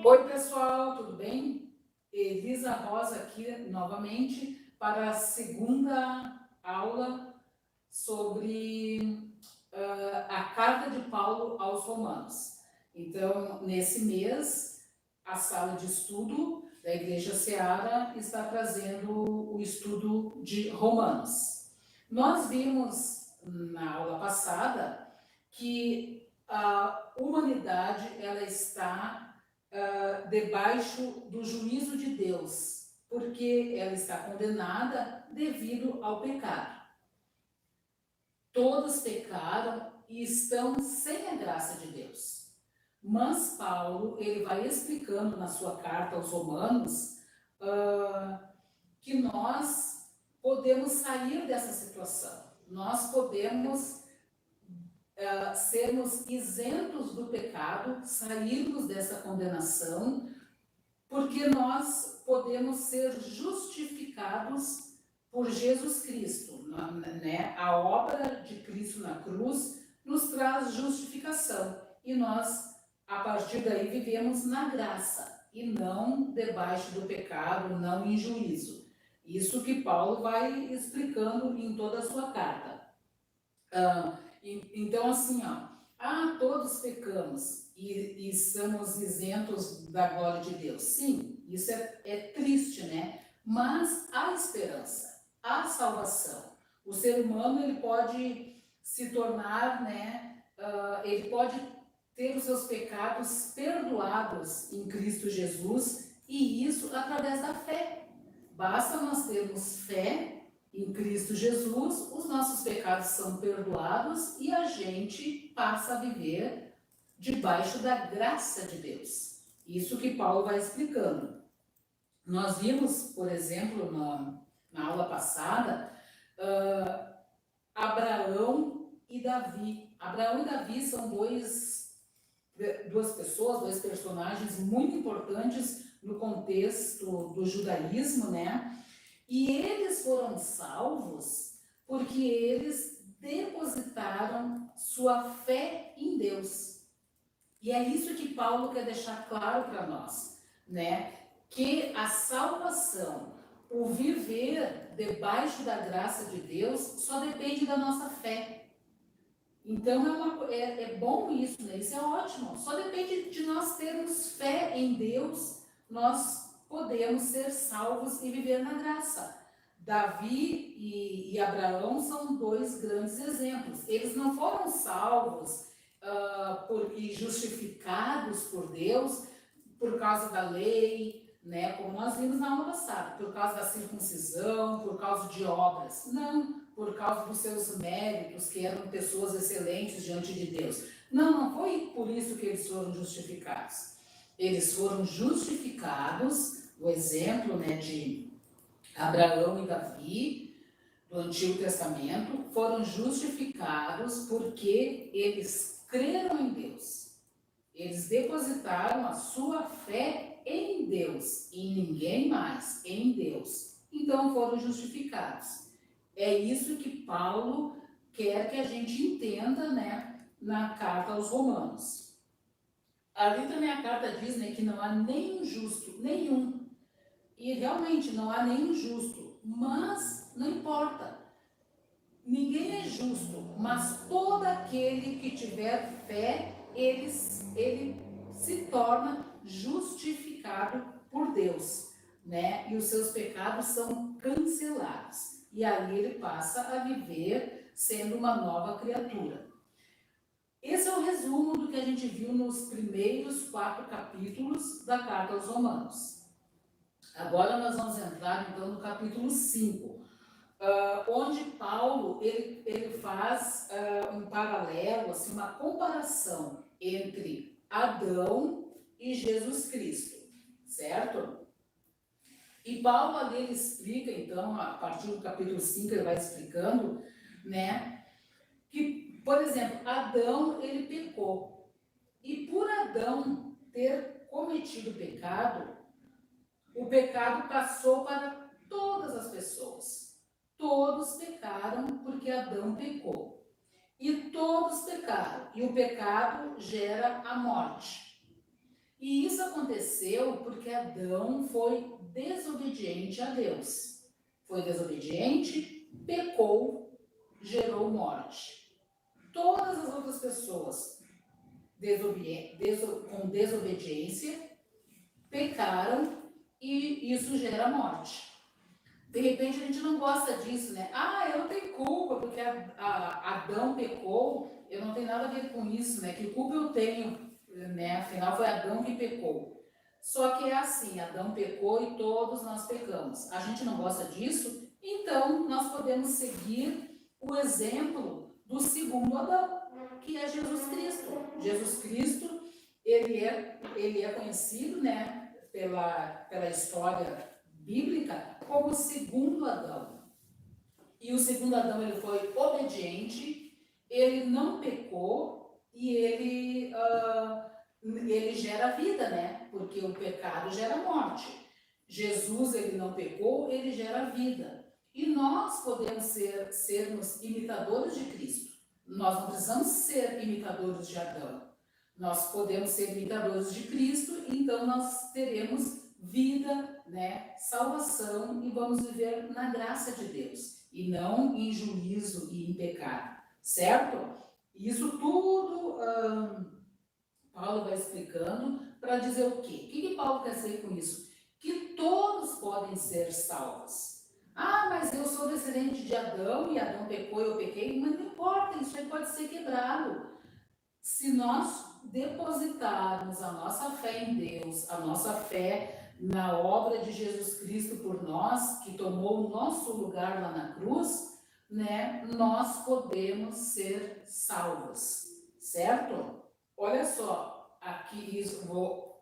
Oi, pessoal, tudo bem? Elisa Rosa aqui novamente para a segunda aula sobre a carta de Paulo aos Romanos. Então, nesse mês, a sala de estudo da Igreja Seara está trazendo o estudo de Romanos. Nós vimos na aula passada que a humanidade ela está debaixo do juízo de Deus, porque ela está condenada devido ao pecado. Todos pecaram e estão sem a graça de Deus. Mas Paulo, ele vai explicando na sua carta aos Romanos que nós podemos sair dessa situação. Nós podemos sermos isentos do pecado, sairmos dessa condenação, porque nós podemos ser justificados por Jesus Cristo, né? A obra de Cristo na cruz nos traz justificação e nós, a partir daí, vivemos na graça e não debaixo do pecado, não em juízo. Isso que Paulo vai explicando em toda a sua carta. Então, assim, todos pecamos e somos isentos da glória de Deus. Sim, isso é triste, né? Mas há esperança, há salvação. O ser humano, ele pode se tornar, né? Ele pode ter os seus pecados perdoados em Cristo Jesus, e isso através da fé. Basta nós termos fé em Cristo Jesus, os nossos pecados são perdoados e a gente passa a viver debaixo da graça de Deus. Isso que Paulo vai explicando. Nós vimos, por exemplo, na aula passada, Abraão e Davi. Abraão e Davi são duas pessoas, dois personagens muito importantes no contexto do judaísmo, né? E eles foram salvos porque eles depositaram sua fé em Deus. E é isso que Paulo quer deixar claro para nós, né? Que a salvação, o viver debaixo da graça de Deus, só depende da nossa fé. Então é bom isso, né? Isso é ótimo. Só depende de nós termos fé em Deus, nós podemos ser salvos e viver na graça. Davi e Abraão são dois grandes exemplos. Eles não foram salvos e justificados por Deus por causa da lei, né? Como nós vimos na aula passada, por causa da circuncisão, por causa de obras. Não, por causa dos seus méritos, que eram pessoas excelentes diante de Deus. Não foi por isso que eles foram justificados. Eles foram justificados, o exemplo, né, de Abraão e Davi, do Antigo Testamento, foram justificados porque eles creram em Deus. Eles depositaram a sua fé em Deus, em ninguém mais, em Deus. Então foram justificados. É isso que Paulo quer que a gente entenda, né, na carta aos Romanos. Ali também a carta diz, né, que não há nenhum justo, nenhum. E realmente não há nenhum justo, mas não importa. Ninguém é justo, mas todo aquele que tiver fé, ele se torna justificado por Deus, né? E os seus pecados são cancelados. E aí ele passa a viver sendo uma nova criatura. Esse é o resumo do que a gente viu nos primeiros 4 capítulos da carta aos Romanos. Agora nós vamos entrar então no capítulo 5, onde Paulo ele faz um paralelo, assim, uma comparação entre Adão e Jesus Cristo, certo? E Paulo ali ele explica, então, a partir do capítulo 5, ele vai explicando, né, que, por exemplo, Adão, ele pecou. E por Adão ter cometido pecado, o pecado passou para todas as pessoas. Todos pecaram porque Adão pecou. E todos pecaram. E o pecado gera a morte. E isso aconteceu porque Adão foi desobediente a Deus. Foi desobediente, pecou, gerou morte. Todas as outras pessoas com desobediência pecaram e isso gera morte. De repente a gente não gosta disso, né? Ah, eu não tenho culpa porque Adão pecou, eu não tenho nada a ver com isso, né? Que culpa eu tenho, né? Afinal foi Adão que pecou. Só que é assim, Adão pecou e todos nós pecamos. A gente não gosta disso, então nós podemos seguir o exemplo do segundo Adão, que é Jesus Cristo. Jesus Cristo, ele é conhecido, né, pela história bíblica como o segundo Adão. E o segundo Adão, ele foi obediente, ele não pecou e ele gera vida, né? Porque o pecado gera morte. Jesus, ele não pecou, ele gera vida. E nós podemos sermos imitadores de Cristo. Nós não precisamos ser imitadores de Adão. Nós podemos ser imitadores de Cristo, então nós teremos vida, né, salvação e vamos viver na graça de Deus e não em juízo e em pecado, certo? Isso tudo Paulo vai explicando para dizer o quê? O que Paulo quer dizer com isso? Que todos podem ser salvos. Ah, mas eu sou descendente de Adão e Adão pecou e eu pequei, mas não importa, isso aí pode ser quebrado. Se nós depositarmos a nossa fé em Deus, a nossa fé na obra de Jesus Cristo por nós, que tomou o nosso lugar lá na cruz, né, nós podemos ser salvos, certo? Olha só, aqui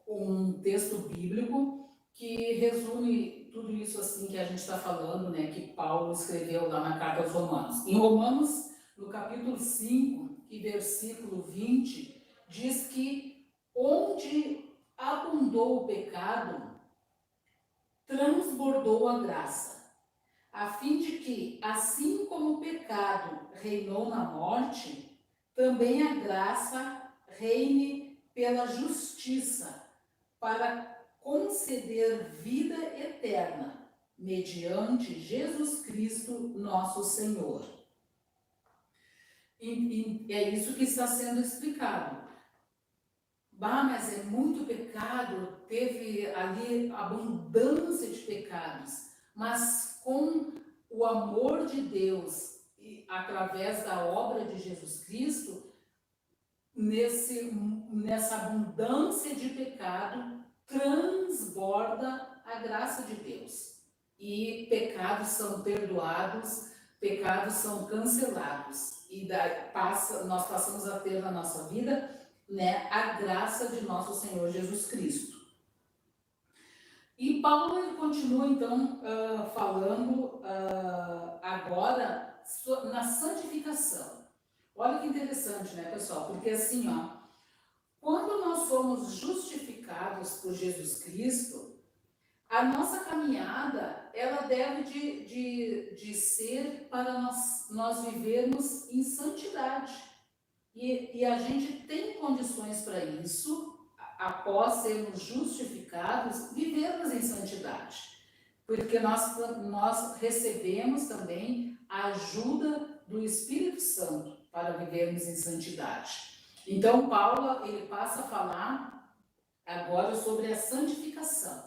um texto bíblico que resume tudo isso assim que a gente está falando, né, que Paulo escreveu lá na carta aos Romanos. Em Romanos, no capítulo 5, e versículo 20, diz que onde abundou o pecado, transbordou a graça, a fim de que, assim como o pecado reinou na morte, também a graça reine pela justiça, para conceder vida eterna, mediante Jesus Cristo, nosso Senhor. E é isso que está sendo explicado. Bah, mas é muito pecado, teve ali abundância de pecados, mas com o amor de Deus, e através da obra de Jesus Cristo, nessa abundância de pecado, transborda a graça de Deus. E pecados são perdoados, pecados são cancelados. E nós passamos a ter na nossa vida, né, a graça de nosso Senhor Jesus Cristo. E Paulo ele continua então falando agora na santificação. Olha que interessante, né, pessoal? Porque assim, ó, quando nós somos justificados por Jesus Cristo, a nossa caminhada, ela deve de ser para nós vivermos em santidade. E a gente tem condições para isso, após sermos justificados, vivermos em santidade. Porque nós recebemos também a ajuda do Espírito Santo para vivermos em santidade. Então, Paulo, ele passa a falar agora sobre a santificação.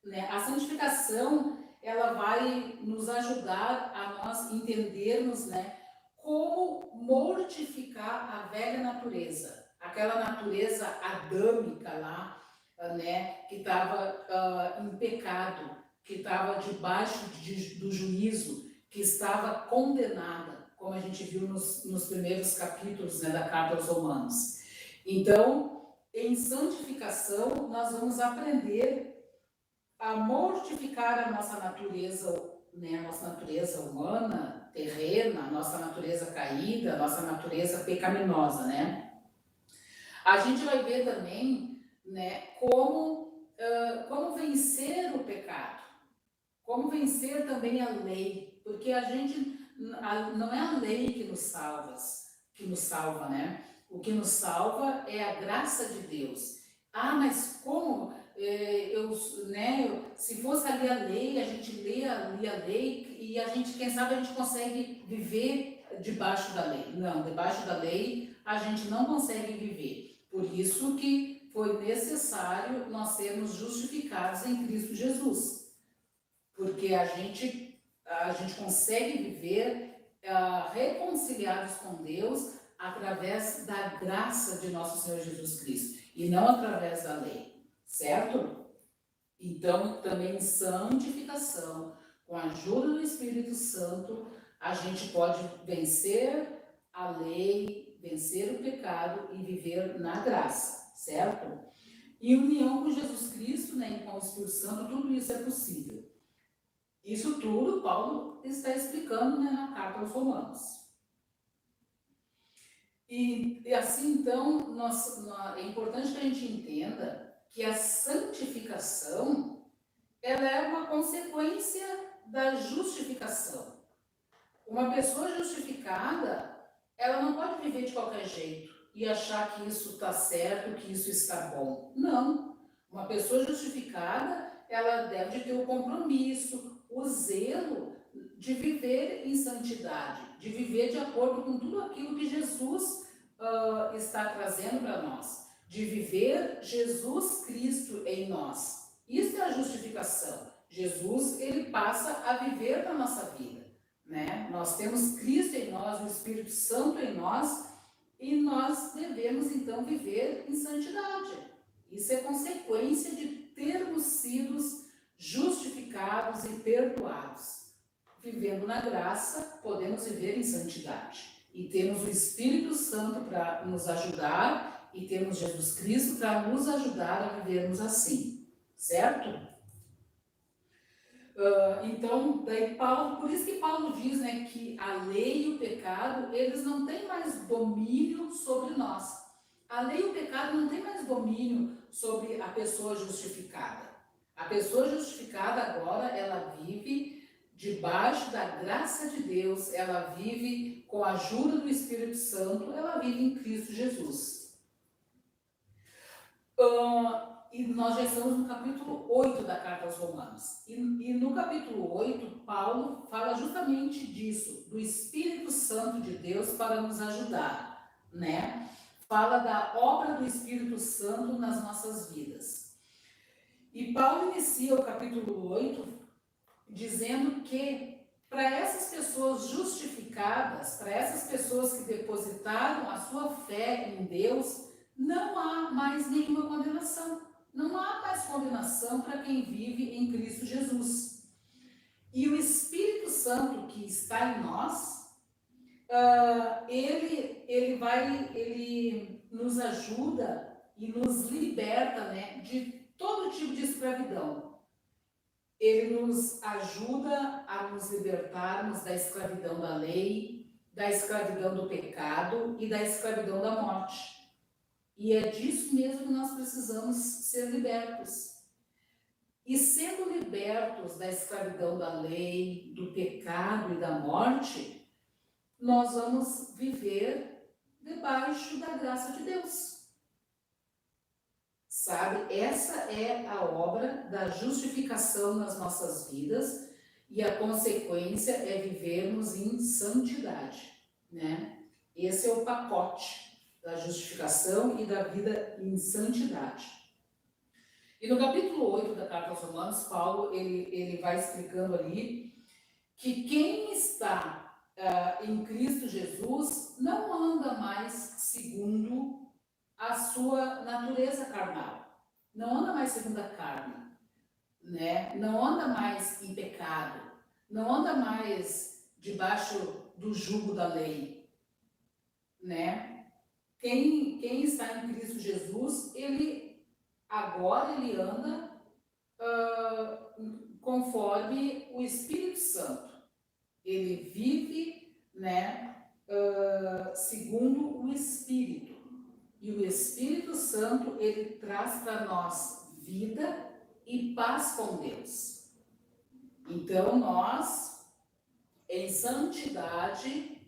Né? A santificação, ela vai nos ajudar a nós entendermos, né, como mortificar a velha natureza, aquela natureza adâmica lá, né, que estava em pecado, que estava debaixo do juízo, que estava condenada, como a gente viu nos primeiros capítulos, né, da carta aos Romanos. Então, em santificação, nós vamos aprender a mortificar a nossa natureza, né, a nossa natureza humana, terrena, a nossa natureza caída, a nossa natureza pecaminosa, né? A gente vai ver também, né, como vencer o pecado, como vencer também a lei, porque não é a lei que nos salva, né? O que nos salva é a graça de Deus. Mas como se fosse ali a lei, a gente lia a lei e a gente, quem sabe, a gente consegue viver debaixo da lei. Não, debaixo da lei a gente não consegue viver. Por isso que foi necessário nós sermos justificados em Cristo Jesus. Porque a gente consegue viver reconciliados com Deus através da graça de nosso Senhor Jesus Cristo e não através da lei, certo? Então, também em santificação, com a ajuda do Espírito Santo, a gente pode vencer a lei, vencer o pecado e viver na graça, certo? Em união com Jesus Cristo, né, e com o Espírito Santo, tudo isso é possível. Isso tudo Paulo está explicando, né, na carta aos Romanos. E assim, então, é importante que a gente entenda que a santificação, ela é uma consequência da justificação. Uma pessoa justificada, ela não pode viver de qualquer jeito e achar que isso está certo, que isso está bom. Não. Uma pessoa justificada, ela deve ter o compromisso, o zelo de viver em santidade, de viver de acordo com tudo aquilo que Jesus está trazendo para nós, de viver Jesus Cristo em nós. Isso é a justificação. Jesus, ele passa a viver na nossa vida, né? Nós temos Cristo em nós, o Espírito Santo em nós, e nós devemos então viver em santidade. Isso é consequência de termos sido justificados e perdoados. Vivendo na graça, podemos viver em santidade. E temos o Espírito Santo para nos ajudar, e temos Jesus Cristo para nos ajudar a vivermos assim, certo? Então, daí Paulo, por isso que Paulo diz, né, que a lei e o pecado, eles não têm mais domínio sobre nós. A lei e o pecado não têm mais domínio sobre a pessoa justificada. A pessoa justificada agora, ela vive debaixo da graça de Deus, ela vive com a ajuda do Espírito Santo, ela vive em Cristo Jesus. E nós já estamos no capítulo 8 da Carta aos Romanos. E no capítulo 8, Paulo fala justamente disso, do Espírito Santo de Deus para nos ajudar, né? Fala da obra do Espírito Santo nas nossas vidas. E Paulo inicia o capítulo 8 dizendo que para essas pessoas justificadas, para essas pessoas que depositaram a sua fé em Deus, não há mais nenhuma condenação. Não há mais condenação para quem vive em Cristo Jesus. E o Espírito Santo que está em nós, ele nos ajuda e nos liberta, né, de todo tipo de escravidão. Ele nos ajuda a nos libertarmos da escravidão da lei, da escravidão do pecado e da escravidão da morte. E é disso mesmo que nós precisamos ser libertos. E sendo libertos da escravidão da lei, do pecado e da morte, nós vamos viver debaixo da graça de Deus. Sabe? Essa é a obra da justificação nas nossas vidas e a consequência é vivermos em santidade, né? Esse é o pacote da justificação e da vida em santidade. E no capítulo 8 da Carta aos Romanos, Paulo ele vai explicando ali que quem está em Cristo Jesus não anda mais segundo a sua natureza carnal, não anda mais segundo a carne, né? Não anda mais em pecado, não anda mais debaixo do jugo da lei, né? Quem está em Cristo Jesus, agora ele anda conforme o Espírito Santo. Ele vive, né, segundo o Espírito. E o Espírito Santo, ele traz para nós vida e paz com Deus. Então, nós, em santidade,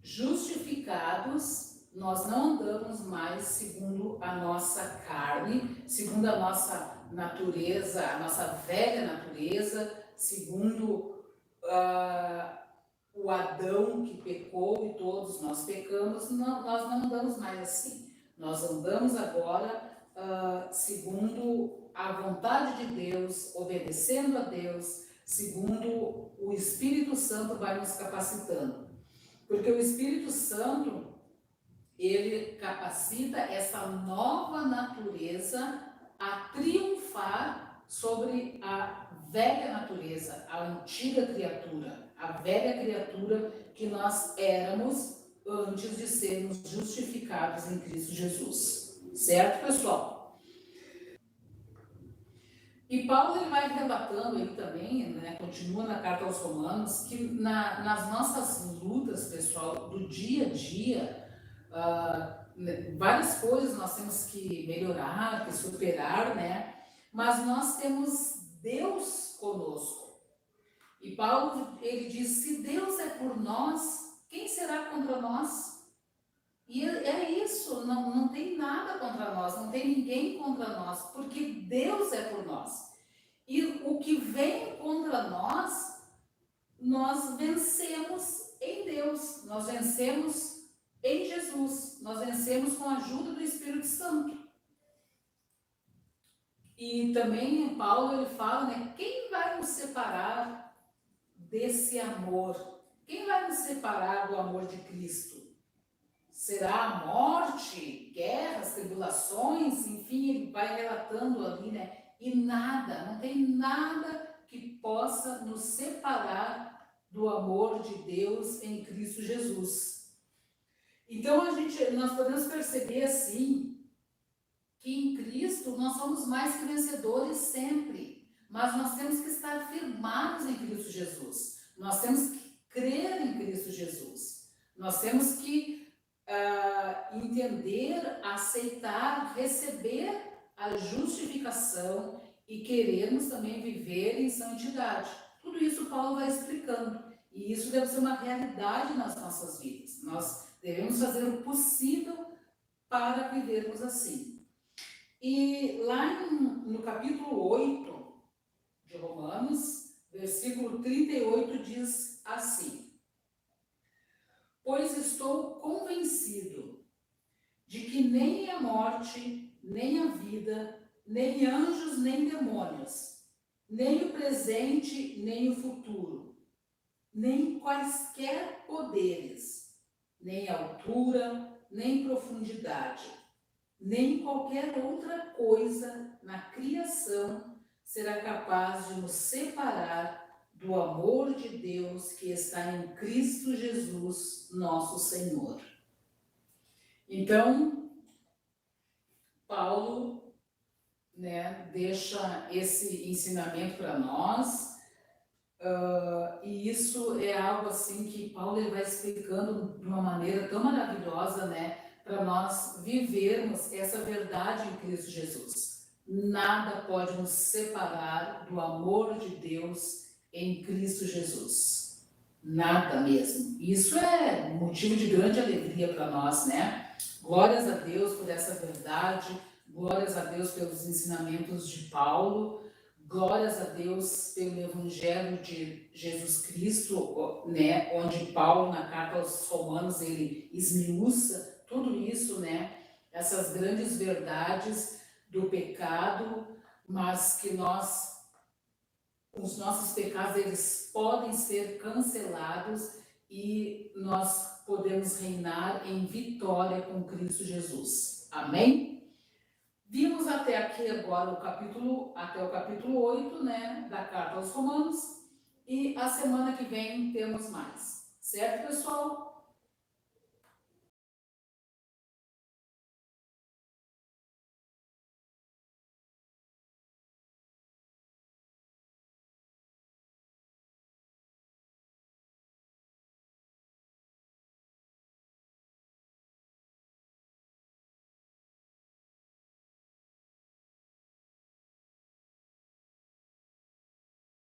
justificados, nós não andamos mais segundo a nossa carne, segundo a nossa natureza, a nossa velha natureza, segundo o Adão que pecou e todos nós pecamos. Nós não andamos mais assim. Nós andamos agora segundo a vontade de Deus, obedecendo a Deus, segundo o Espírito Santo vai nos capacitando. Porque o Espírito Santo, ele capacita essa nova natureza a triunfar sobre a velha natureza, a antiga criatura, a velha criatura que nós éramos antes de sermos justificados em Cristo Jesus. Certo, pessoal? E Paulo ele vai relatando aí também, né, continua na carta aos Romanos, que nas nossas lutas, pessoal, do dia a dia, várias coisas nós temos que melhorar, que superar, né? Mas nós temos Deus conosco. E Paulo, ele diz, se Deus é por nós, quem será contra nós? E é isso, não tem nada contra nós, não tem ninguém contra nós, porque Deus é por nós. E o que vem contra nós, nós vencemos em Deus, nós vencemos em Jesus, nós vencemos com a ajuda do Espírito Santo. E também Paulo ele fala, né, quem vai nos separar desse amor? Quem vai nos separar do amor de Cristo? Será a morte, guerras, tribulações, enfim, ele vai relatando ali, né? E nada, não tem nada que possa nos separar do amor de Deus em Cristo Jesus. Então nós podemos perceber assim que em Cristo nós somos mais que vencedores sempre, mas nós temos que estar firmados em Cristo Jesus. Nós temos que crer em Cristo Jesus. Nós temos que entender, aceitar, receber a justificação e queremos também viver em santidade. Tudo isso Paulo vai explicando. E isso deve ser uma realidade nas nossas vidas. Nós devemos fazer o possível para vivermos assim. E lá no capítulo 8 de Romanos, versículo 38 diz assim: pois estou convencido de que nem a morte, nem a vida, nem anjos, nem demônios, nem o presente, nem o futuro, nem quaisquer poderes, nem altura, nem profundidade, nem qualquer outra coisa na criação será capaz de nos separar do amor de Deus que está em Cristo Jesus, nosso Senhor. Então, Paulo, né, deixa esse ensinamento para nós, e isso é algo assim que Paulo ele vai explicando de uma maneira tão maravilhosa, né, para nós vivermos essa verdade em Cristo Jesus. Nada pode nos separar do amor de Deus em Cristo Jesus. Nada mesmo. Isso é motivo de grande alegria para nós, né? Glórias a Deus por essa verdade, glórias a Deus pelos ensinamentos de Paulo, glórias a Deus pelo Evangelho de Jesus Cristo, né? Onde Paulo, na carta aos Romanos, ele esmiuça tudo isso, né? Essas grandes verdades do pecado, mas que os nossos pecados, eles podem ser cancelados e nós podemos reinar em vitória com Cristo Jesus. Amém? Vimos até aqui agora até o capítulo 8, né, da carta aos Romanos, e a semana que vem temos mais. Certo, pessoal?